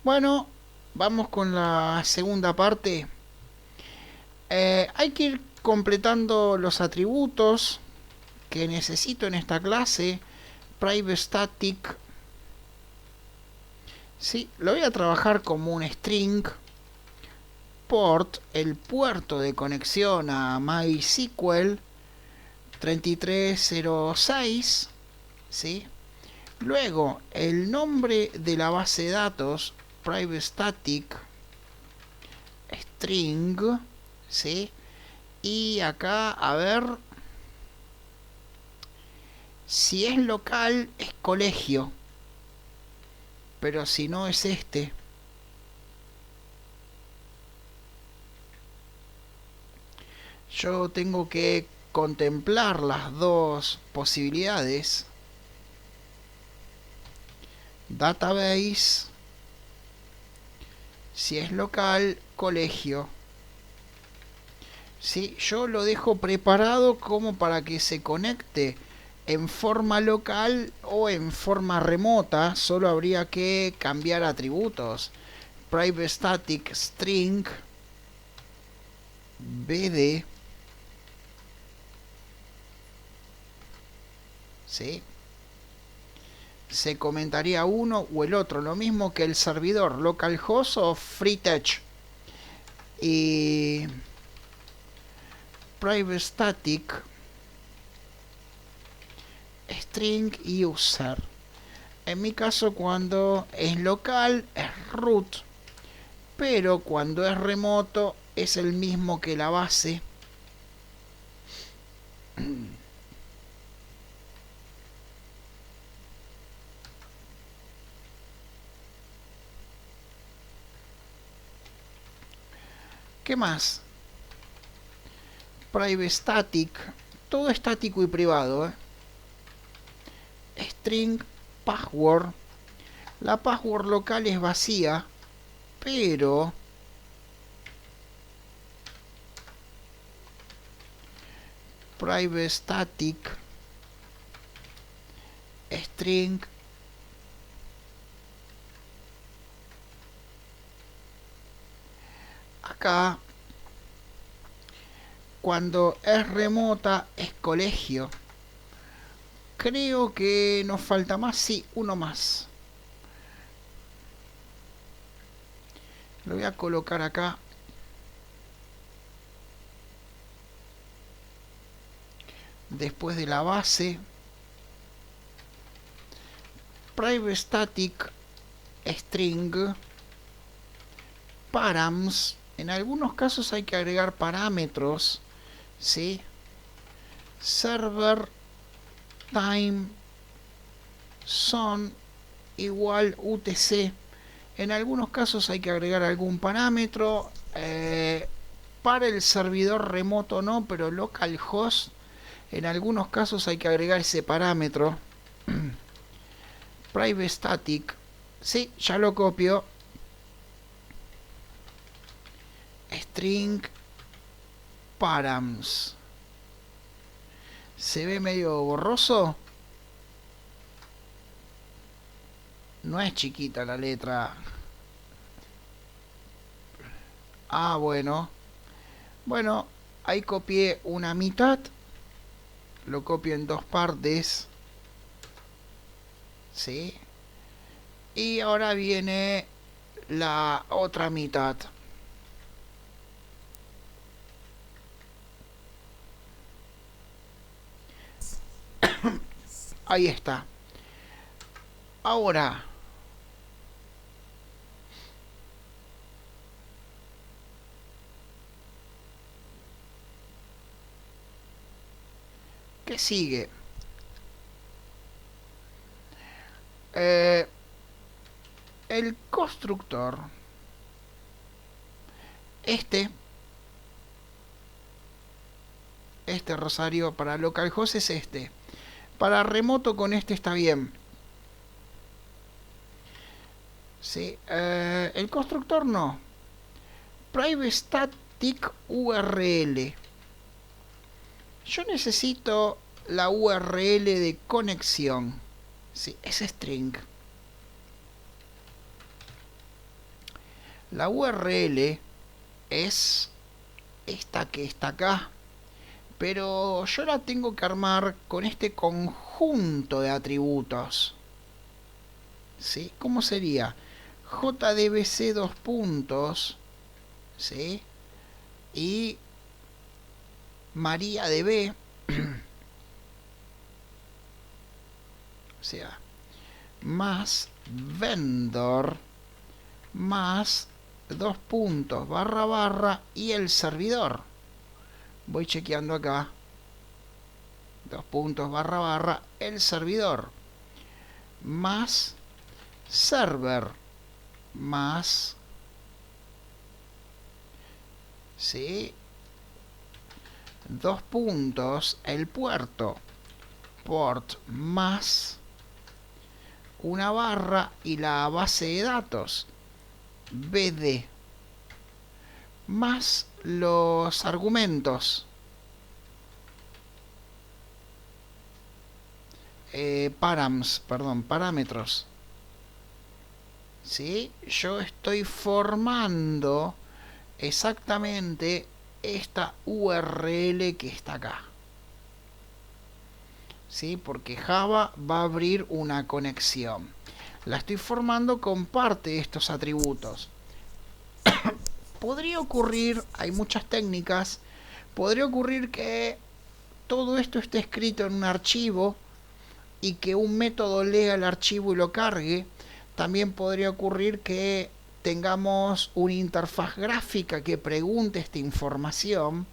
Bueno, vamos con la segunda parte. Hay que ir completando los atributos que necesito en esta clase. Private static. Sí, lo voy a trabajar como un string. Port, el puerto de conexión a MySQL 3306. ¿Sí? Luego, el nombre de la base de datos, private static string, ¿sí? Y acá, a ver, si es local, es colegio, pero si no es este. Yo tengo que contemplar las dos posibilidades. Database, si es local, colegio. ¿Sí? Yo lo dejo preparado como para que se conecte en forma local o en forma remota. Solo habría que cambiar atributos. Private static string bd, ¿sí? Se comentaría uno o el otro, lo mismo que el servidor localhost o FreeTech. Y private static string user. En mi caso, cuando es local es root, pero cuando es remoto es el mismo que la base. ¿Qué más? Private static, todo estático y privado, String password. La password local es vacía, pero private static string acá, cuando es remota es colegio. Creo que nos falta más, sí, uno más. Lo voy a colocar acá. Después de la base. Private static string params. En algunos casos hay que agregar parámetros, ¿sí? Server time son igual UTC. En algunos casos hay que agregar algún parámetro. Para el servidor remoto no, pero localhost en algunos casos hay que agregar ese parámetro. Private static, sí, ya lo copio. String params. ¿Se ve medio borroso? No es chiquita la letra. Ah, bueno. Bueno, ahí copié una mitad. Lo copio en dos partes. ¿Sí? Y ahora viene la otra mitad. Ahí está. Ahora, ¿qué sigue? El constructor. Este Rosario, para localhost es este. Para remoto con este está bien. ¿Sí? El constructor no. Private static URL. Yo necesito la URL de conexión. Sí, es string. La URL es esta que está acá, pero yo la tengo que armar con este conjunto de atributos. ¿Sí? ¿Cómo sería? JDBC dos puntos, ¿sí? Y MariaDB, o sea, más vendor, más dos puntos, barra barra, y el servidor. Voy chequeando acá. Dos puntos, barra barra, el servidor. Más server, más, ¿sí? Dos puntos, el puerto. Port más una barra y la base de datos. BD. Más los argumentos. Parámetros. ¿Sí? Yo estoy formando exactamente esta URL que está acá. ¿Sí? Porque Java va a abrir una conexión. La estoy formando con parte de estos atributos. Podría ocurrir, hay muchas técnicas, podría ocurrir que todo esto esté escrito en un archivo y que un método lea el archivo y lo cargue. También podría ocurrir que tengamos una interfaz gráfica que pregunte esta información,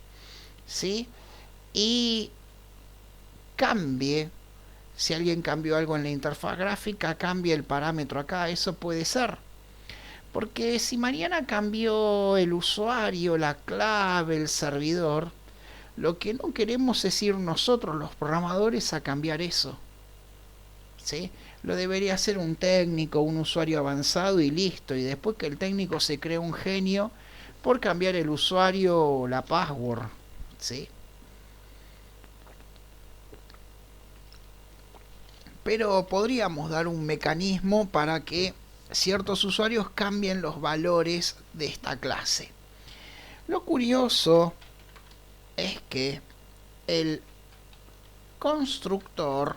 ¿sí? Y cambie, si alguien cambió algo en la interfaz gráfica, cambie el parámetro acá. Eso puede ser. Porque si Mariana cambió el usuario, la clave, el servidor, lo que no queremos es ir nosotros los programadores a cambiar eso. ¿Sí? Lo debería hacer un técnico, un usuario avanzado y listo. Y después que el técnico se cree un genio por cambiar el usuario o la password. ¿Sí? Pero podríamos dar un mecanismo para que ciertos usuarios cambien los valores de esta clase. Lo curioso es que el constructor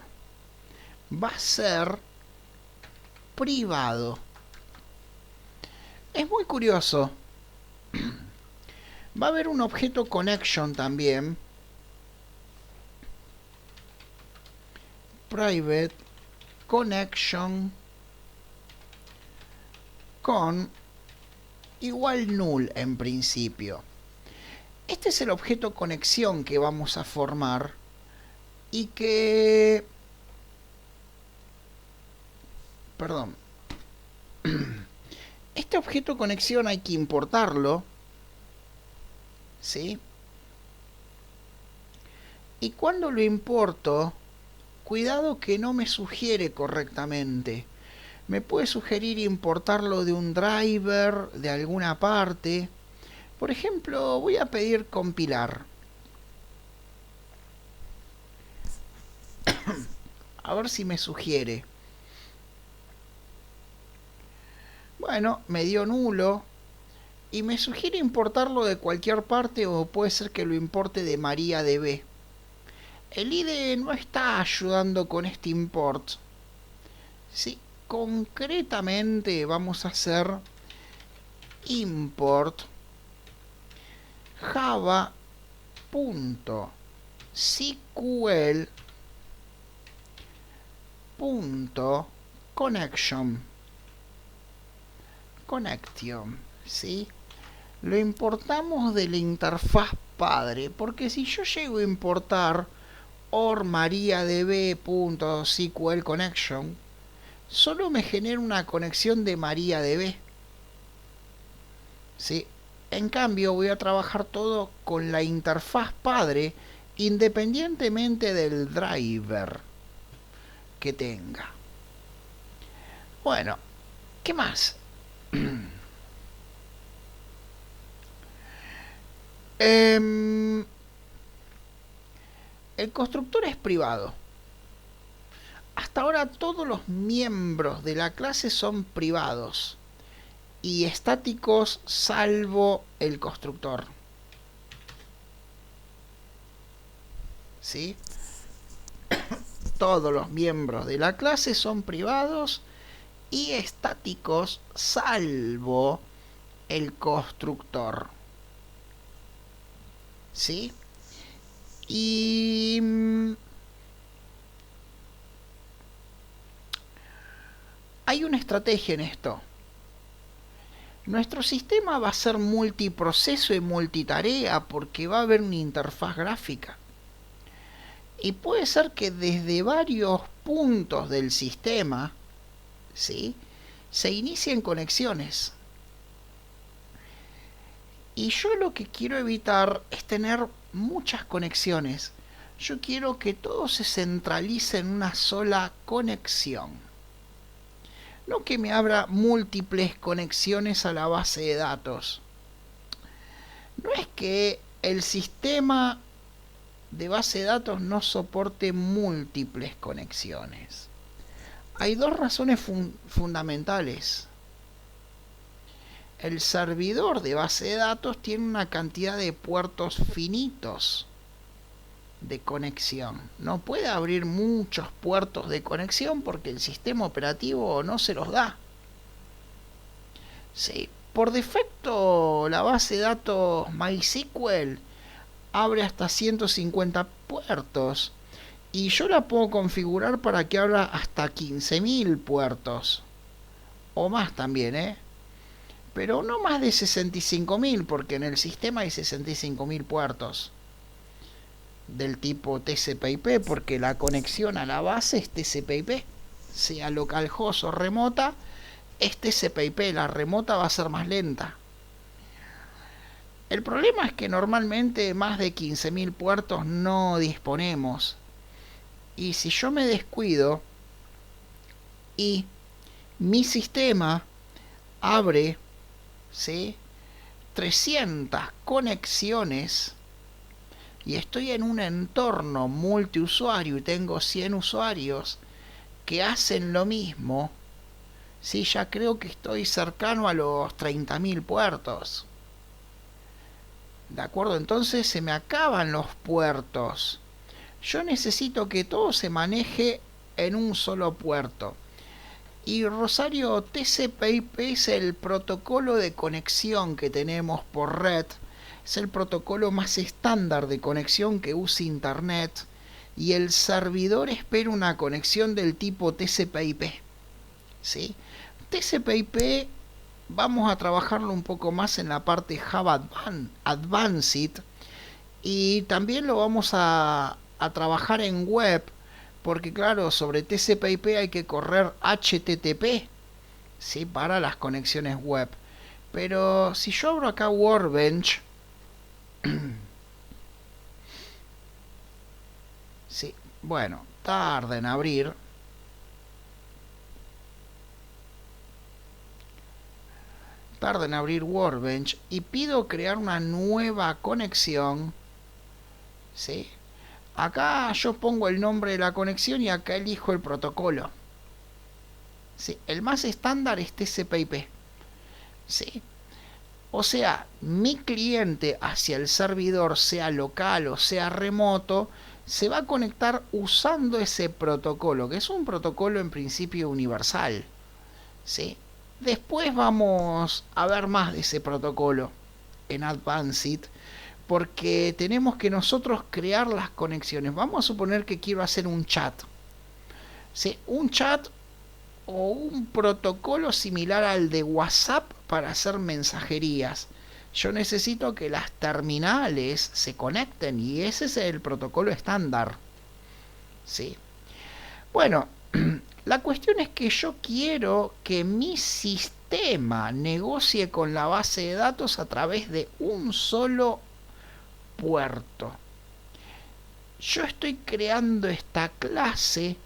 va a ser privado. Es muy curioso. Va a haber un objeto connection también. Private connection con igual null en principio. Este es el objeto conexión que vamos a formar y que... Perdón. Este objeto conexión hay que importarlo, ¿sí? Y cuando lo importo, cuidado que no me sugiere correctamente. Me puede sugerir importarlo de un driver, de alguna parte. Por ejemplo, voy a pedir compilar. A ver si me sugiere. Bueno, me dio nulo. Y me sugiere importarlo de cualquier parte o puede ser que lo importe de MariaDB. El IDE no está ayudando con este import. Sí, concretamente vamos a hacer import java.sql.connection. Connection, ¿sí? Lo importamos de la interfaz padre, porque si yo llego a importar or mariadb.sql connection, solo me genera una conexión de MariaDB. ¿Sí? En cambio, voy a trabajar todo con la interfaz padre, independientemente del driver que tenga. Bueno, ¿qué más? El constructor es privado. Hasta ahora todos los miembros de la clase son privados. y estáticos salvo el constructor. ¿Sí? Todos los miembros de la clase son privados y estáticos salvo el constructor. ¿Sí? Y hay una estrategia en esto. Nuestro sistema va a ser multiproceso y multitarea porque va a haber una interfaz gráfica. Y puede ser que desde varios puntos del sistema, ¿sí?, se inicien conexiones. Y yo lo que quiero evitar es tener muchas conexiones. Yo quiero que todo se centralice en una sola conexión. No que me abra múltiples conexiones a la base de datos. No es que el sistema de base de datos no soporte múltiples conexiones. Hay dos razones fundamentales. El servidor de base de datos tiene una cantidad de puertos finitos de conexión. No puede abrir muchos puertos de conexión porque el sistema operativo no se los da. Sí, por defecto la base de datos MySQL abre hasta 150 puertos y yo la puedo configurar para que abra hasta 15.000 puertos o más también, pero no más de 65.000 porque en el sistema hay 65.000 puertos del tipo TCP/IP porque la conexión a la base es TCP/IP, sea localhost o remota es TCP/IP, la remota va a ser más lenta. El problema es que normalmente más de 15.000 puertos no disponemos. Y si yo me descuido y mi sistema abre, ¿sí?, 300 conexiones y estoy en un entorno multiusuario y tengo 100 usuarios que hacen lo mismo, ¿sí?, ya creo que estoy cercano a los 30.000 puertos. ¿De acuerdo? Entonces se me acaban los puertos. Yo necesito que todo se maneje en un solo puerto. Y Rosario, TCP/IP es el protocolo de conexión que tenemos por red. Es el protocolo más estándar de conexión que usa Internet. Y el servidor espera una conexión del tipo TCP/IP. ¿Sí? TCP/IP vamos a trabajarlo un poco más en la parte Java Advanced y también lo vamos a trabajar en web porque claro, sobre TCP/IP hay que correr HTTP, ¿sí?, para las conexiones web. Pero si yo abro acá Workbench, sí, bueno, tarda en abrir. Tarda en abrir Workbench y pido crear una nueva conexión, ¿sí? Acá yo pongo el nombre de la conexión y acá elijo el protocolo. ¿Sí? El más estándar es TCP/IP. ¿Sí? O sea, mi cliente hacia el servidor, sea local o sea remoto, se va a conectar usando ese protocolo, que es un protocolo en principio universal. ¿Sí? Después vamos a ver más de ese protocolo en Advanced, porque tenemos que nosotros crear las conexiones. Vamos a suponer que quiero hacer un chat. ¿Sí? Un chat o un protocolo similar al de WhatsApp para hacer mensajerías. Yo necesito que las terminales se conecten y ese es el protocolo estándar. ¿Sí? Bueno, la cuestión es que yo quiero que mi sistema negocie con la base de datos a través de un solo puerto. Yo estoy creando esta clase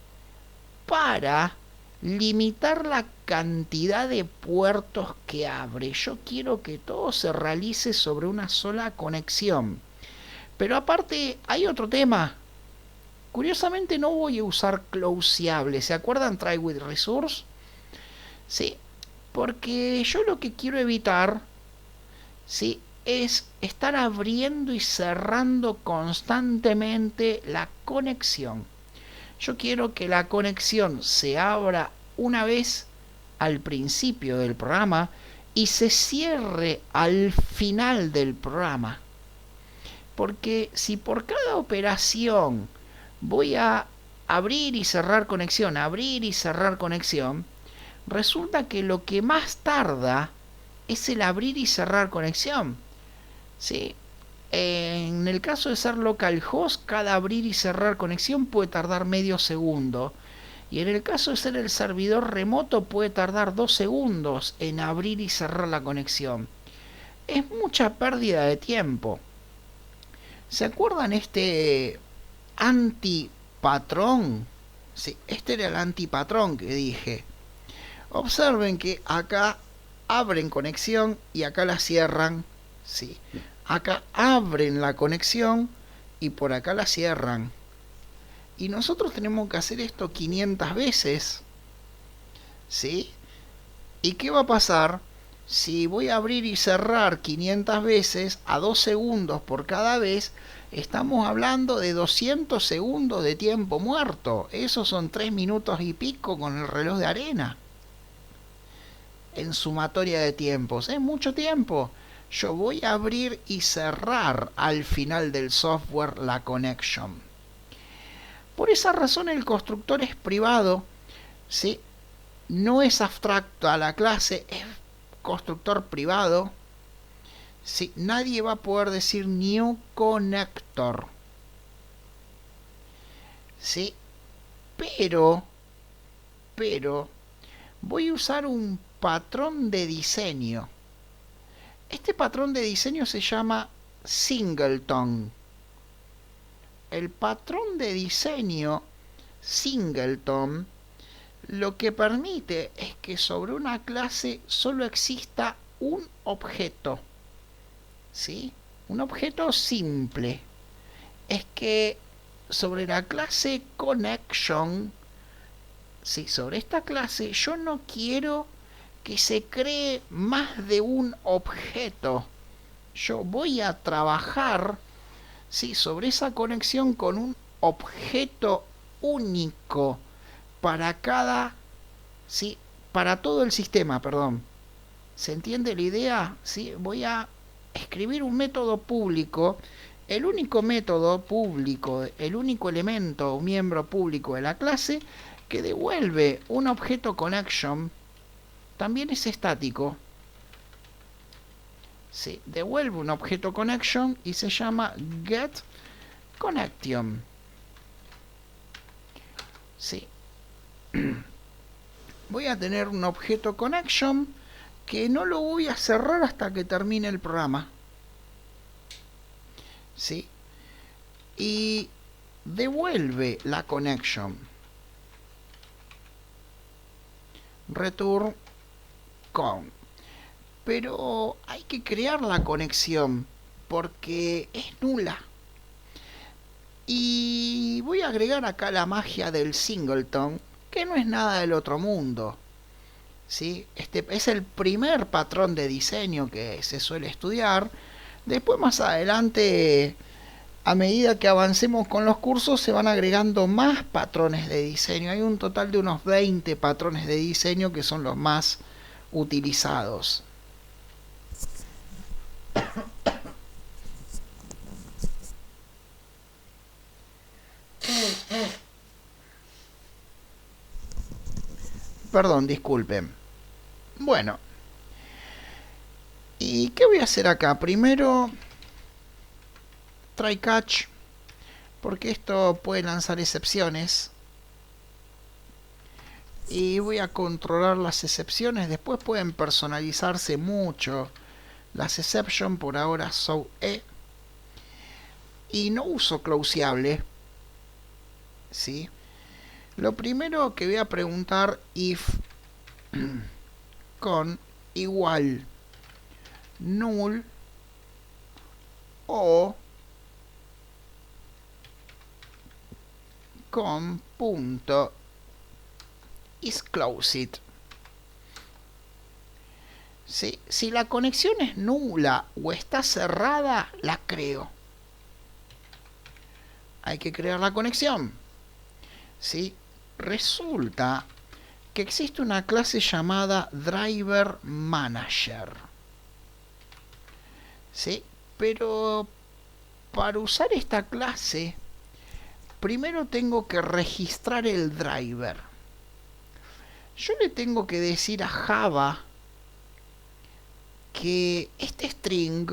para limitar la cantidad de puertos que abre. Yo quiero que todo se realice sobre una sola conexión. Pero aparte hay otro tema. Curiosamente no voy a usar closeable. ¿Se acuerdan Try with Resource? Sí. Porque yo lo que quiero evitar, ¿sí?, es estar abriendo y cerrando constantemente la conexión. Yo quiero que la conexión se abra una vez al principio del programa y se cierre al final del programa. Porque si por cada operación voy a abrir y cerrar conexión, abrir y cerrar conexión, resulta que lo que más tarda es el abrir y cerrar conexión. ¿Sí? En el caso de ser localhost, cada abrir y cerrar conexión puede tardar medio segundo. Y en el caso de ser el servidor remoto puede tardar 2 segundos en abrir y cerrar la conexión. Es mucha pérdida de tiempo. ¿Se acuerdan este antipatrón? Sí, este era el antipatrón que dije. Observen que acá abren conexión y acá la cierran. Sí. Acá abren la conexión y por acá la cierran. Y nosotros tenemos que hacer esto 500 veces. ¿Sí? ¿Y qué va a pasar si voy a abrir y cerrar 500 veces a 2 segundos por cada vez? Estamos hablando de 200 segundos de tiempo muerto. Esos son 3 minutos y pico con el reloj de arena. En sumatoria de tiempos. Es mucho tiempo. Yo voy a abrir y cerrar al final del software la connection. Por esa razón el constructor es privado. ¿Sí? No es abstracto a la clase, es constructor privado. ¿Sí? Nadie va a poder decir new connector. ¿Sí? Pero voy a usar un patrón de diseño. Este patrón de diseño se llama singleton. El patrón de diseño singleton lo que permite es que sobre una clase solo exista un objeto. ¿Sí? Un objeto simple. Es que sobre la clase connection, ¿sí?, sobre esta clase yo no quiero que se cree más de un objeto. Yo voy a trabajar, ¿sí?, sobre esa conexión con un objeto único para cada, ¿sí?, para todo el sistema, perdón. ¿Se entiende la idea? ¿Sí? Voy a escribir un método público. El único método público, el único elemento o miembro público de la clase que devuelve un objeto connection, también es estático. Sí, devuelve un objeto connection y se llama getConnection. Sí. Voy a tener un objeto connection que no lo voy a cerrar hasta que termine el programa. ¿Sí? Y devuelve la connection. Return con. Pero hay que crear la conexión porque es nula. Y voy a agregar acá la magia del singleton, que no es nada del otro mundo. ¿Sí? Este es el primer patrón de diseño que se suele estudiar. Después más adelante, a medida que avancemos con los cursos, se van agregando más patrones de diseño. Hay un total de unos 20 patrones de diseño que son los más utilizados. Perdón, disculpen. Bueno. ¿Y qué voy a hacer acá? Primero, try catch, porque esto puede lanzar excepciones. Y voy a controlar las excepciones. Después pueden personalizarse mucho las exceptions. Por ahora son E. Y no uso closeable. ¿Sí? Lo primero que voy a preguntar, if con igual null o con punto isClosed. ¿sí? Si la conexión es nula o está cerrada, la creo. Hay que crear la conexión, ¿sí? Resulta que existe una clase llamada Driver Manager, ¿sí? Pero para usar esta clase, primero tengo que registrar el driver. Yo le tengo que decir a Java que este string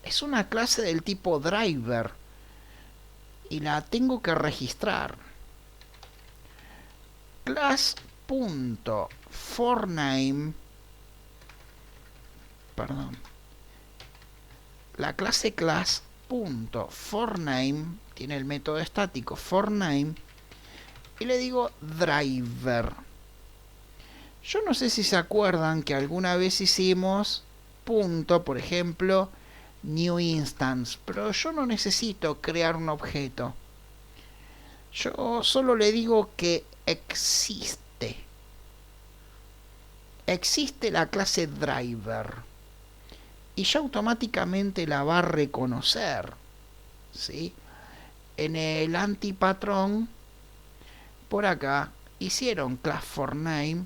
es una clase del tipo driver y la tengo que registrar. Class.forName, perdón, la clase class.forName tiene el método estático forName y le digo driver. Yo no sé si se acuerdan que alguna vez hicimos punto, por ejemplo, new instance, pero yo no necesito crear un objeto. Yo solo le digo que existe. Existe la clase driver y ya automáticamente la va a reconocer, ¿sí? En el antipatrón, por acá, hicieron class forName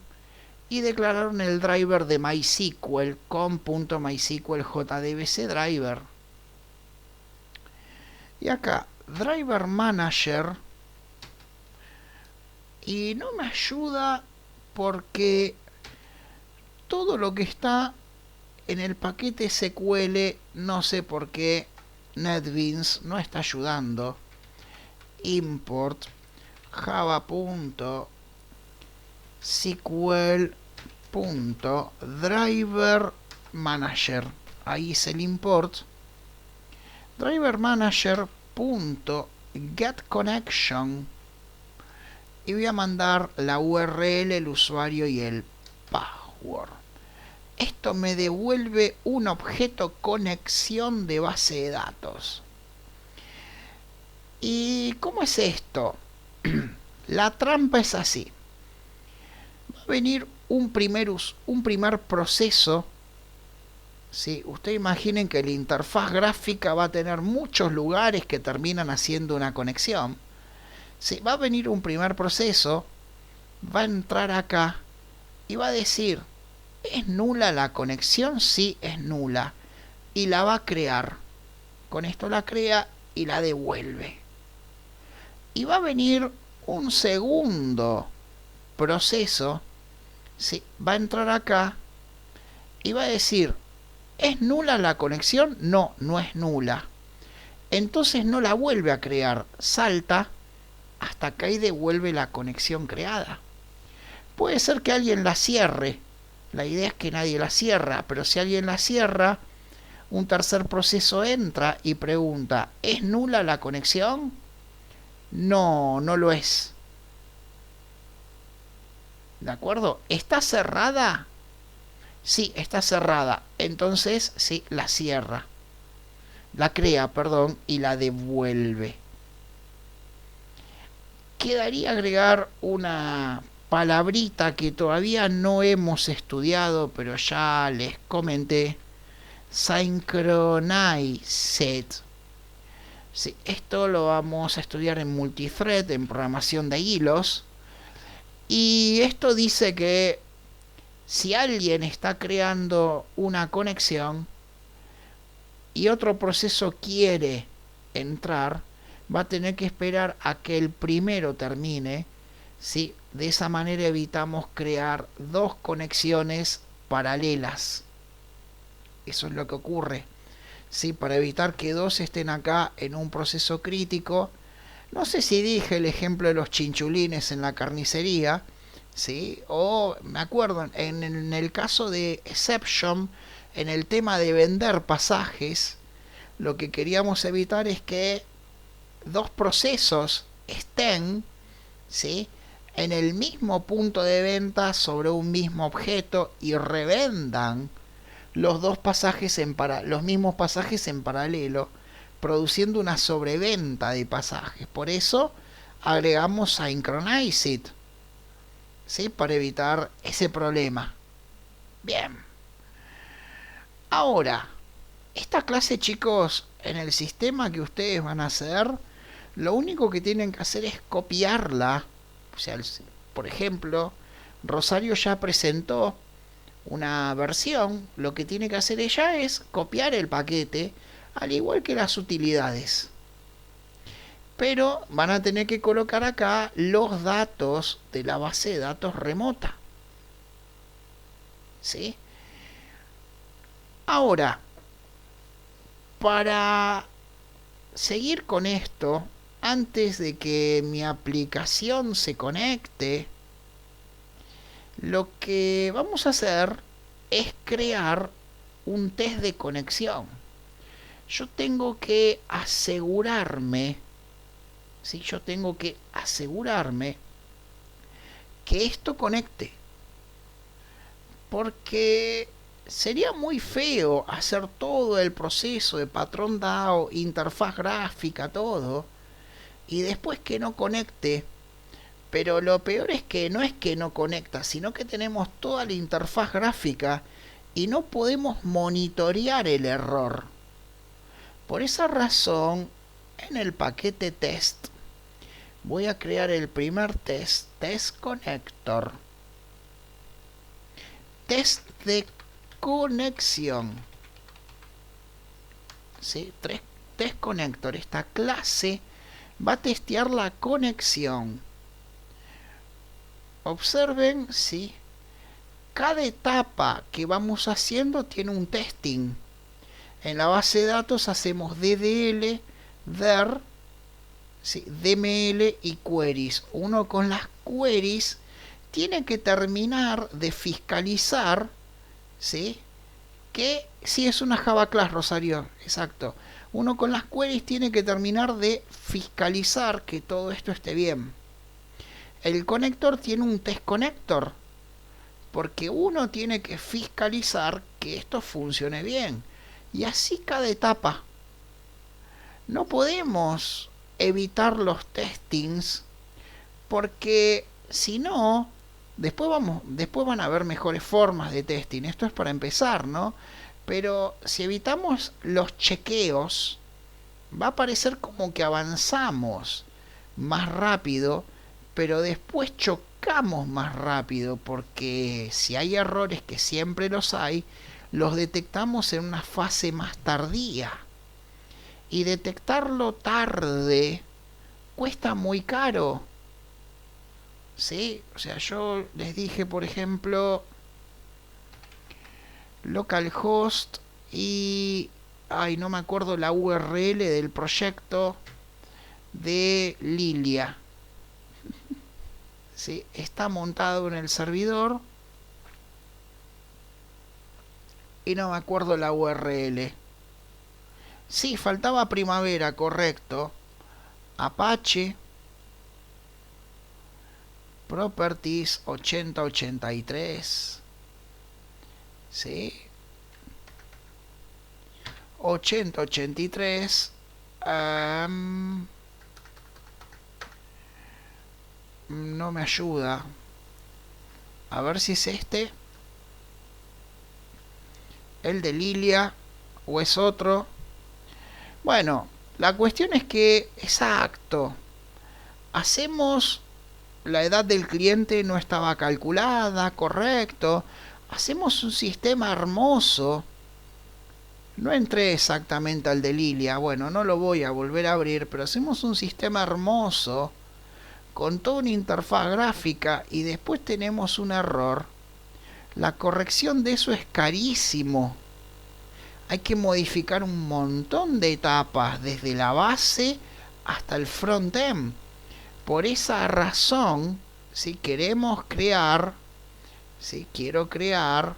y declararon el driver de MySQL con .mysql jdbc driver. Y acá, driver manager, y no me ayuda porque todo lo que está en el paquete SQL, no sé por qué NetBeans no está ayudando. Import java.sql.driver manager. Ahí es el import. Driver manager.getConnection. Y voy a mandar la URL, el usuario y el password. Esto me devuelve un objeto conexión de base de datos. ¿Y cómo es esto? La trampa es así. Va a venir un primer proceso. ¿Sí? Ustedes imaginen que la interfaz gráfica va a tener muchos lugares que terminan haciendo una conexión. ¿Sí? Va a venir un primer proceso, va a entrar acá y va a decir, ¿es nula la conexión? Sí, es nula. Y la va a crear. Con esto la crea y la devuelve. Y va a venir un segundo proceso, ¿sí? Va a entrar acá y va a decir, ¿es nula la conexión? No, no es nula. Entonces no la vuelve a crear, salta hasta acá y devuelve la conexión creada. Puede ser que alguien la cierre, la idea es que nadie la cierra, pero si alguien la cierra, un tercer proceso entra y pregunta, ¿es nula la conexión? No, no lo es. ¿De acuerdo? ¿Está cerrada? Sí, está cerrada. Entonces, sí, la cierra. La crea, perdón, y la devuelve. Quedaría agregar una palabrita que todavía no hemos estudiado, pero ya les comenté. Synchronized. Sí, esto lo vamos a estudiar en multithread, en programación de hilos. Y esto dice que si alguien está creando una conexión y otro proceso quiere entrar, va a tener que esperar a que el primero termine, ¿sí? De esa manera evitamos crear dos conexiones paralelas. Eso es lo que ocurre, ¿sí? Para evitar que dos estén acá en un proceso crítico. No sé si dije el ejemplo de los chinchulines en la carnicería, ¿sí? O me acuerdo en el caso de Exception, en el tema de vender pasajes, lo que queríamos evitar es que dos procesos estén, ¿sí? En el mismo punto de venta sobre un mismo objeto y revendan los dos pasajes los mismos pasajes en paralelo, produciendo una sobreventa de pasajes. Por eso agregamos Synchronized, ¿sí? Para evitar ese problema. Bien. Ahora, esta clase, chicos, en el sistema que ustedes van a hacer, lo único que tienen que hacer es copiarla. O sea, por ejemplo, Rosario ya presentó una versión. Lo que tiene que hacer ella es copiar el paquete, al igual que las utilidades. Pero van a tener que colocar acá los datos de la base de datos remota. ¿Sí? Ahora, para seguir con esto, antes de que mi aplicación se conecte, lo que vamos a hacer es crear un test de conexión. Yo tengo que asegurarme, ¿sí? Yo tengo que asegurarme que esto conecte. Porque sería muy feo hacer todo el proceso de patrón DAO, interfaz gráfica, todo, y después que no conecte. Pero lo peor es que no conecta, sino que tenemos toda la interfaz gráfica y no podemos monitorear el error. Por esa razón, en el paquete test voy a crear el primer test, test connector. Test de conexión. ¿Sí? Test connector. Esta clase va a testear la conexión. Observen, ¿sí? Cada etapa que vamos haciendo tiene un testing. En la base de datos hacemos DDL, DER, ¿sí? DML y queries. Uno con las queries tiene que terminar de fiscalizar, ¿sí? Que si es una Java Class, Rosario, exacto. Uno con las queries tiene que terminar de fiscalizar que todo esto esté bien. El conector tiene un test connector, porque uno tiene que fiscalizar que esto funcione bien. Y así cada etapa. No podemos evitar los testings, porque si no, después van a haber mejores formas de testing. Esto es para empezar, ¿no? Pero si evitamos los chequeos, va a parecer como que avanzamos más rápido, pero después chocamos más rápido, porque si hay errores, que siempre los hay, los detectamos en una fase más tardía. Y detectarlo tarde cuesta muy caro. ¿Sí? O sea, yo les dije, por ejemplo, localhost y... ay, no me acuerdo la URL del proyecto de Lilia. ¿Sí? Está montado en el servidor y no me acuerdo la URL. Sí, faltaba primavera, correcto. Apache Properties 8083. ¿Sí? 8083. No me ayuda. A ver si es este. El de Lilia. O es otro. Bueno, la cuestión es que, exacto, hacemos, la edad del cliente no estaba calculada, correcto, hacemos un sistema hermoso. No entré exactamente al de Lilia, bueno, no lo voy a volver a abrir, pero hacemos un sistema hermoso con toda una interfaz gráfica y después tenemos un error. La corrección de eso es carísimo. Hay que modificar un montón de etapas, desde la base hasta el front-end. Por esa razón, si queremos crear, si quiero crear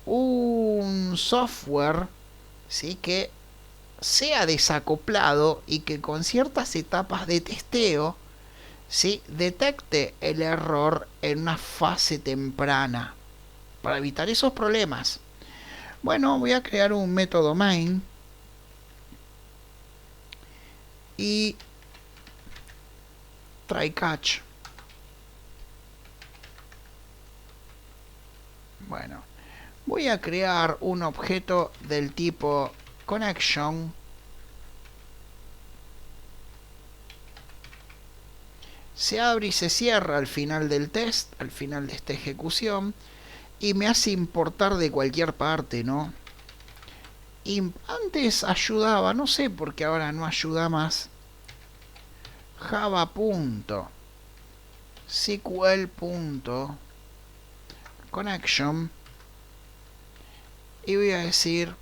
un software, ¿sí? Que sea desacoplado y que con ciertas etapas de testeo, ¿sí? Detecte el error en una fase temprana, para evitar esos problemas. Bueno, voy a crear un método main y try catch. Bueno, Voy a crear un objeto del tipo connection. Se abre y se cierra al final del test, al final de esta ejecución, y me hace importar de cualquier parte, ¿no? Y antes ayudaba, no sé por qué ahora no ayuda más. Java.sql.connection y voy a decir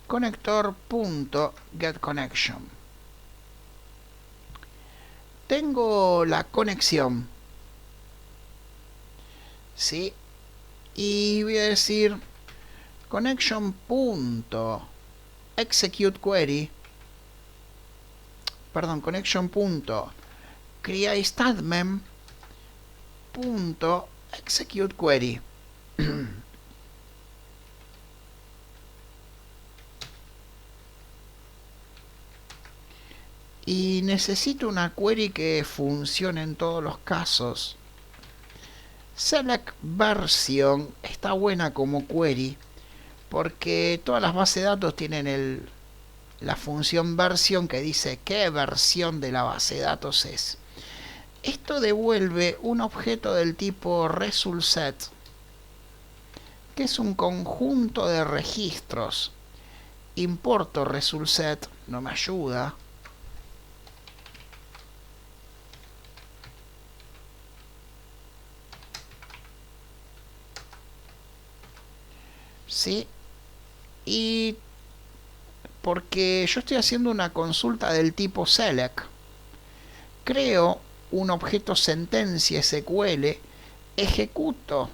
connector.getConnection. Tengo la conexión, ¿sí? Y voy a decir connection.executeQuery, perdón, connection.createStatement.executeQuery. Y necesito una query que funcione en todos los casos. Select version está buena como query porque todas las bases de datos tienen la función version que dice qué versión de la base de datos es. Esto devuelve un objeto del tipo resultSet, que es un conjunto de registros. Importo resultSet, no me ayuda. ¿Sí? Y porque yo estoy haciendo una consulta del tipo select, creo un objeto sentencia SQL, ejecuto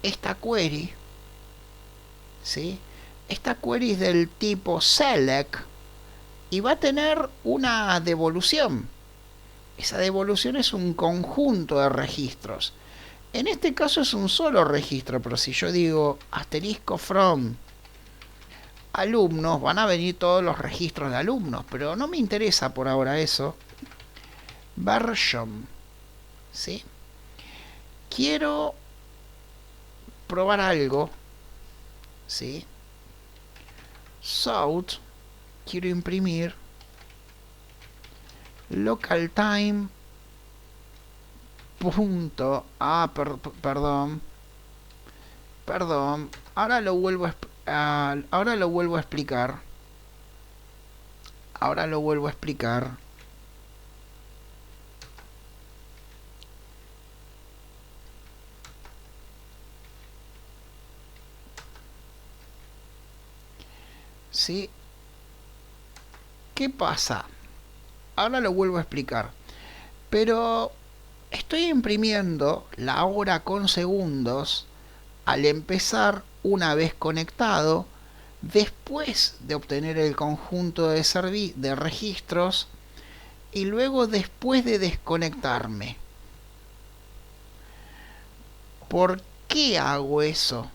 esta query, ¿sí? Esta query es del tipo select y va a tener una devolución. Esa devolución es un conjunto de registros. En este caso es un solo registro, pero si yo digo asterisco from alumnos, van a venir todos los registros de alumnos, pero no me interesa por ahora eso. Version, ¿sí? Quiero probar algo, ¿sí? South, quiero imprimir local time punto perdón, ahora lo vuelvo a explicar. ¿Sí? ¿Qué pasa? Ahora lo vuelvo a explicar. Pero estoy imprimiendo la hora con segundos al empezar una vez conectado, después de obtener el conjunto de registros y luego después de desconectarme. ¿Por qué hago eso?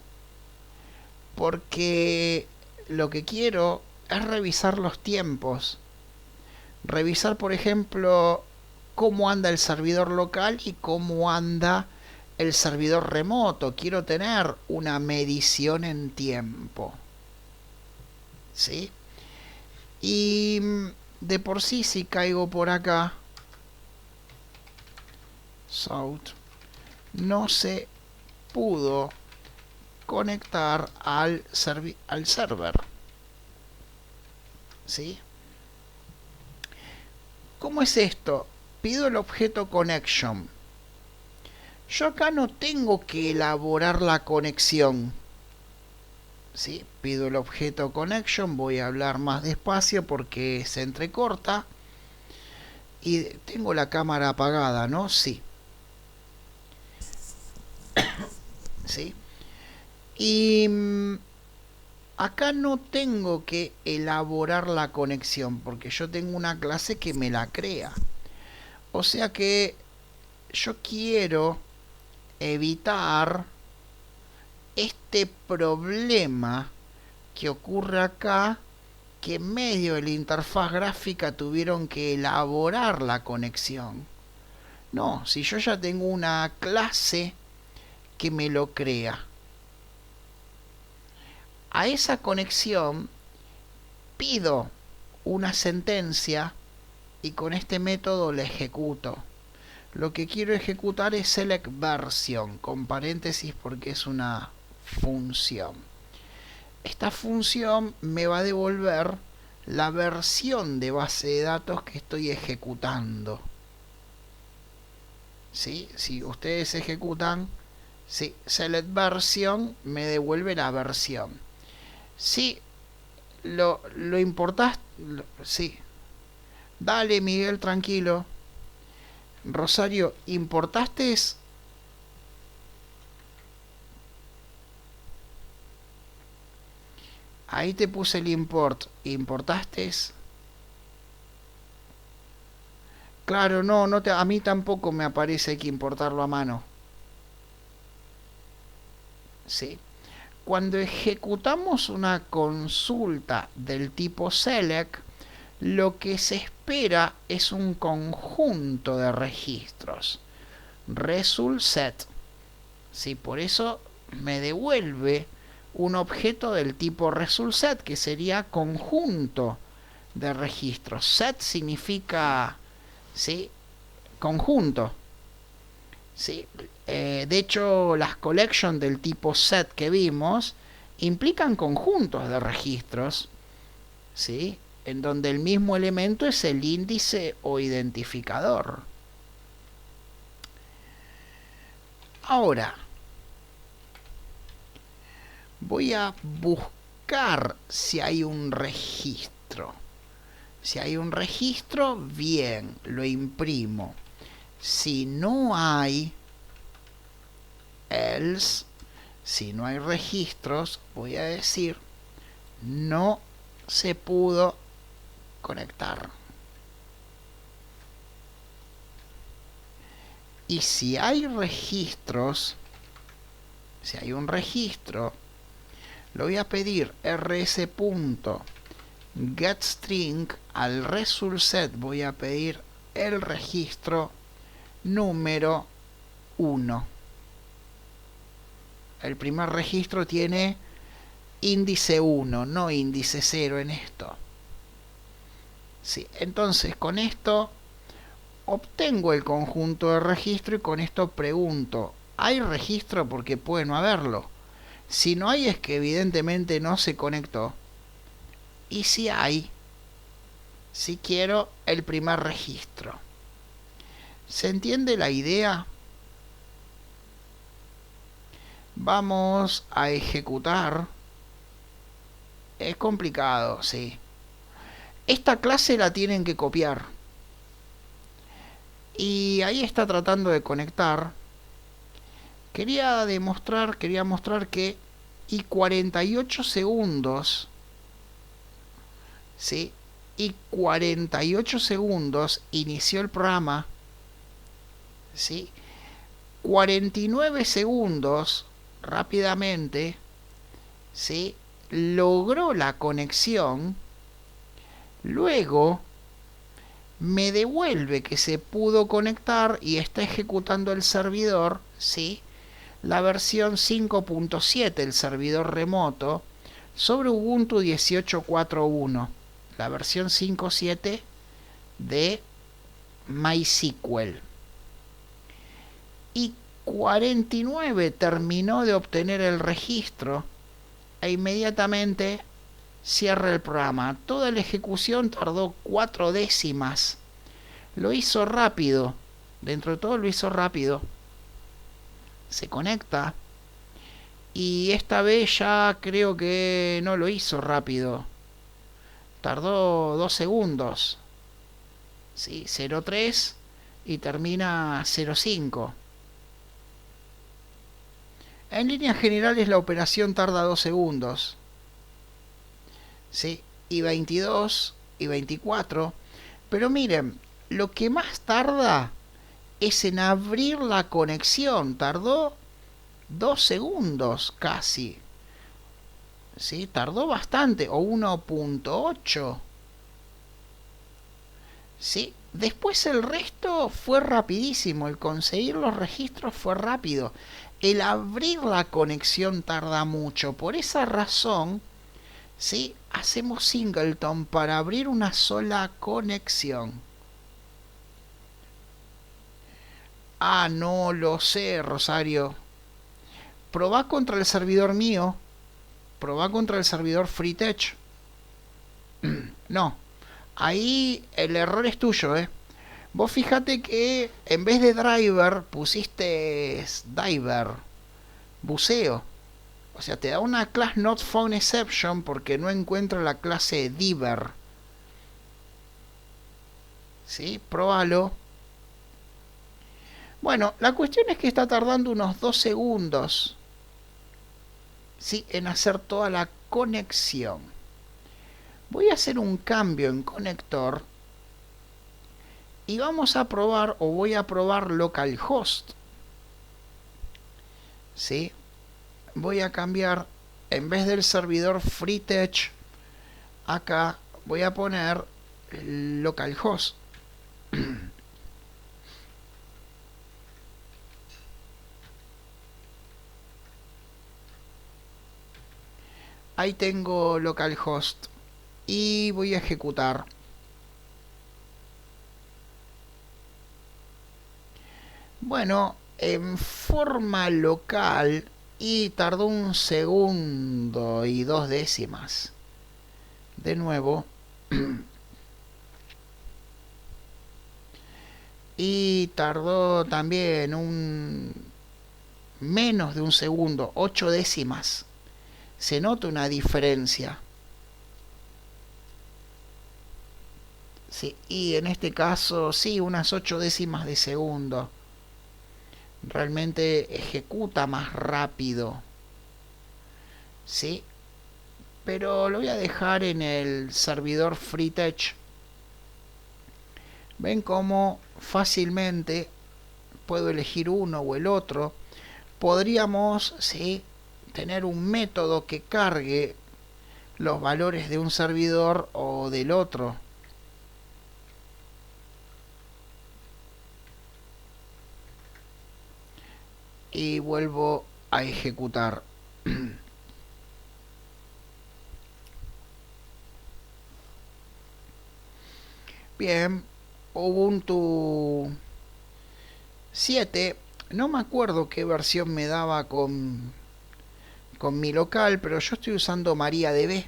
Porque lo que quiero es revisar los tiempos. Revisar, por ejemplo, cómo anda el servidor local y cómo anda el servidor remoto. Quiero tener una medición en tiempo, ¿sí? Y de por sí, si caigo por acá, South, no se pudo conectar al server, ¿sí? ¿Cómo es esto? Pido el objeto connection. Yo acá no tengo que elaborar la conexión, ¿sí? Pido el objeto connection, voy a hablar más despacio porque se entrecorta. Y tengo la cámara apagada, ¿no? Sí. ¿Sí? Y acá no tengo que elaborar la conexión porque yo tengo una clase que me la crea. O sea que yo quiero evitar este problema que ocurre acá, que en medio de la interfaz gráfica tuvieron que elaborar la conexión. No, si yo ya tengo una clase que me lo crea. A esa conexión pido una sentencia y con este método la ejecuto. Lo que quiero ejecutar es select version, con paréntesis porque es una función. Esta función me va a devolver la versión de base de datos que estoy ejecutando. ¿Sí? Si ustedes ejecutan select version, me devuelve la versión. Si lo importás, sí. Dale, Miguel, tranquilo. Rosario, ¿importaste? Ahí te puse el import. ¿Importaste? Claro, no, a mí tampoco me aparece que importarlo a mano. Sí. Cuando ejecutamos una consulta del tipo select, lo que se espera es un conjunto de registros. Result set. Sí, por eso me devuelve un objeto del tipo result set, que sería conjunto de registros. Set significa, ¿sí?, conjunto. ¿Sí? De hecho, las collections del tipo set que vimos implican conjuntos de registros, ¿sí?, en donde el mismo elemento es el índice o identificador. Ahora, voy a buscar si hay un registro. Si hay un registro, bien, lo imprimo. Si no hay, else, si no hay registros, voy a decir no se pudo conectar. Y si hay registros, si hay un registro, lo voy a pedir rs.getString al result set, voy a pedir el registro número 1. El primer registro tiene índice 1, no índice 0 en esto. Sí, entonces con esto obtengo el conjunto de registro y con esto pregunto, ¿hay registro? Porque puede no haberlo. Si no hay, es que evidentemente no se conectó. Y si hay, si quiero el primer registro. ¿Se entiende la idea? Vamos a ejecutar. Es complicado, sí. Esta clase la tienen que copiar. Y ahí está tratando de conectar. Quería mostrar que y 48 segundos, ¿sí?, y 48 segundos inició el programa, ¿sí?, 49 segundos rápidamente, ¿sí?, logró la conexión, luego me devuelve que se pudo conectar y está ejecutando el servidor, ¿sí?, la versión 5.7, el servidor remoto, sobre Ubuntu 18.4.1, la versión 5.7 de MySQL. Y 49 terminó de obtener el registro e inmediatamente cierra el programa. Toda la ejecución tardó 4 décimas. Lo hizo rápido. Dentro de todo lo hizo rápido. Se conecta. Y esta vez ya creo que no lo hizo rápido. Tardó 2 segundos. ¿Sí? 0.3 y termina 0.5. En líneas generales la operación tarda 2 segundos. ¿Sí? Y 22 y 24. Pero miren, lo que más tarda es en abrir la conexión. Tardó 2 segundos casi. ¿Sí? Tardó bastante. O 1.8. ¿Sí? Después el resto fue rapidísimo. El conseguir los registros fue rápido. el abrir la conexión tarda mucho. Por esa razón, ¿sí? Hacemos singleton para abrir una sola conexión. Ah, no lo sé, Rosario. Probá contra el servidor mío. Probá contra el servidor FreeTech. No. Ahí el error es tuyo, ¿eh? Vos fíjate que en vez de driver pusiste diver, buceo. O sea, te da una class not found exception porque no encuentra la clase diver. ¿Sí? Próbalo. Bueno, la cuestión es que está tardando unos 2 segundos, ¿sí? En hacer toda la conexión. Voy a hacer un cambio en conector y vamos a probar, o voy a probar localhost. ¿Sí? Voy a cambiar, en vez del servidor FreeTech, acá voy a poner localhost. Ahí tengo localhost y voy a ejecutar. Bueno, en forma local y tardó 1 segundo y 2 décimas. De nuevo. Y tardó también menos de 1 segundo, 8 décimas. Se nota una diferencia. Sí, y en este caso, sí, unas 8 décimas de segundo. Realmente ejecuta más rápido. Sí, pero lo voy a dejar en el servidor FreeTech. Ven cómo fácilmente puedo elegir uno o el otro. Podríamos, sí, tener un método que cargue los valores de un servidor o del otro. Y vuelvo a ejecutar. Bien, Ubuntu 7. No me acuerdo qué versión me daba con mi local, pero yo estoy usando MariaDB.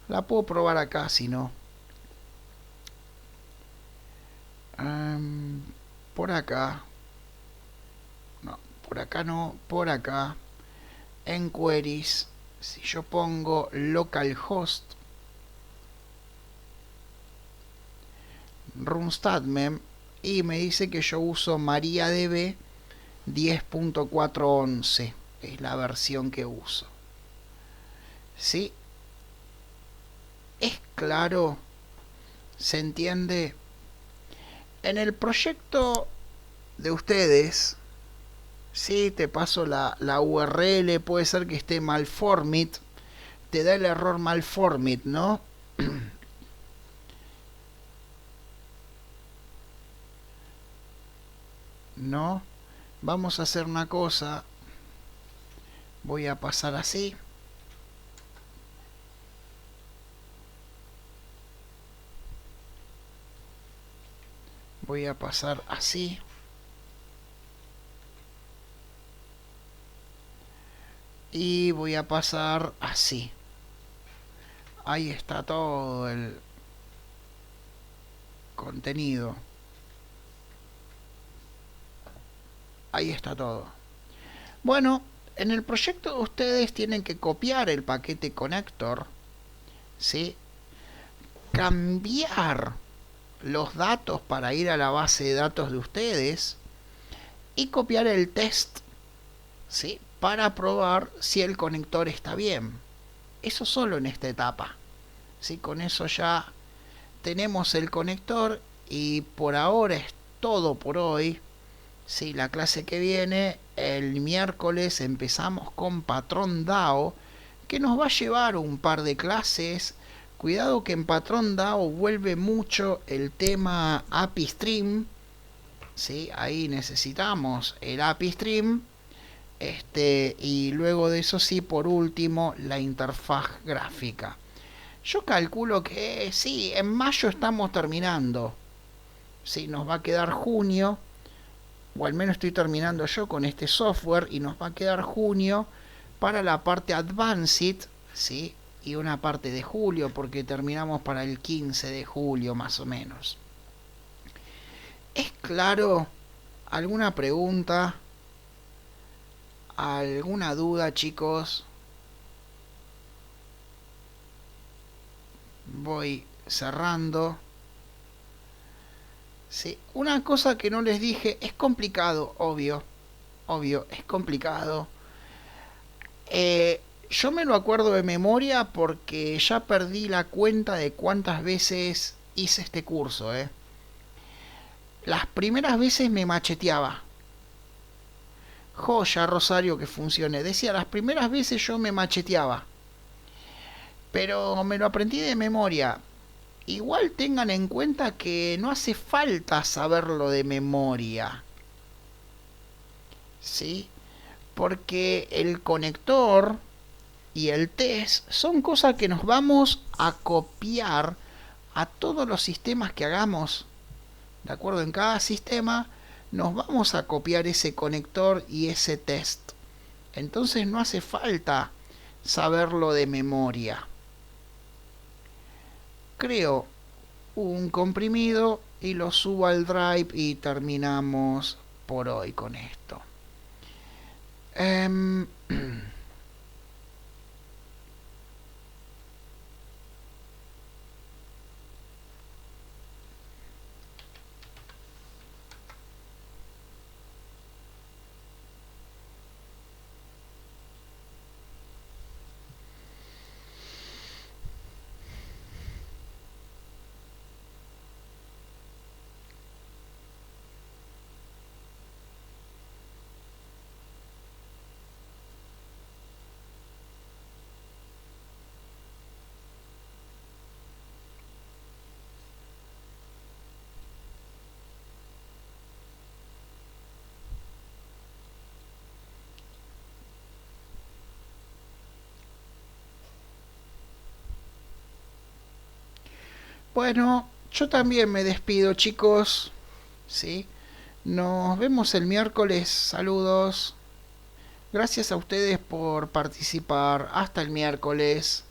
La puedo probar acá si no. Por acá. No, por acá no, por acá. En queries, si yo pongo localhost runstatmem y me dice que yo uso MariaDB 10.411, es la versión que uso. ¿Sí? ¿Es claro? ¿Se entiende? En el proyecto de ustedes, sí, te paso la URL, puede ser que esté malformit, te da el error malformit, ¿no? No, vamos a hacer una cosa, voy a pasar así. Voy a pasar así. Y voy a pasar así. Ahí está todo el contenido. Ahí está todo. Bueno, en el proyecto ustedes tienen que copiar el paquete connector, ¿sí? Cambiar los datos para ir a la base de datos de ustedes y copiar el test, ¿sí? Para probar si el conector está bien. Eso solo en esta etapa, ¿sí? Con eso ya tenemos el conector y por ahora es todo por hoy. Sí, la clase que viene, el miércoles, empezamos con patrón DAO, que nos va a llevar un par de clases. Cuidado que en patrón DAO vuelve mucho el tema API Stream. ¿Sí? Ahí necesitamos el API Stream. Y luego de eso sí, por último, la interfaz gráfica. Yo calculo que sí, en mayo estamos terminando. Sí, nos va a quedar junio, o al menos estoy terminando yo con este software, y nos va a quedar junio para la parte advanced, ¿sí? Y una parte de julio, porque terminamos para el 15 de julio más o menos. ¿Es claro? ¿Alguna pregunta? ¿Alguna duda, chicos? Voy cerrando. Sí, una cosa que no les dije, es complicado, obvio, es complicado. Yo me lo acuerdo de memoria porque ya perdí la cuenta de cuántas veces hice este curso. Las primeras veces me macheteaba. Joya, Rosario, que funcione. Decía, las primeras veces yo me macheteaba. Pero me lo aprendí de memoria. Igual tengan en cuenta que no hace falta saberlo de memoria. ¿Sí? Porque el conector y el test son cosas que nos vamos a copiar a todos los sistemas que hagamos. ¿De acuerdo? En cada sistema nos vamos a copiar ese conector y ese test. Entonces no hace falta saberlo de memoria. Creo un comprimido y lo subo al drive y terminamos por hoy con esto. Bueno, yo también me despido, chicos. ¿Sí? Nos vemos el miércoles. Saludos. Gracias a ustedes por participar. Hasta el miércoles.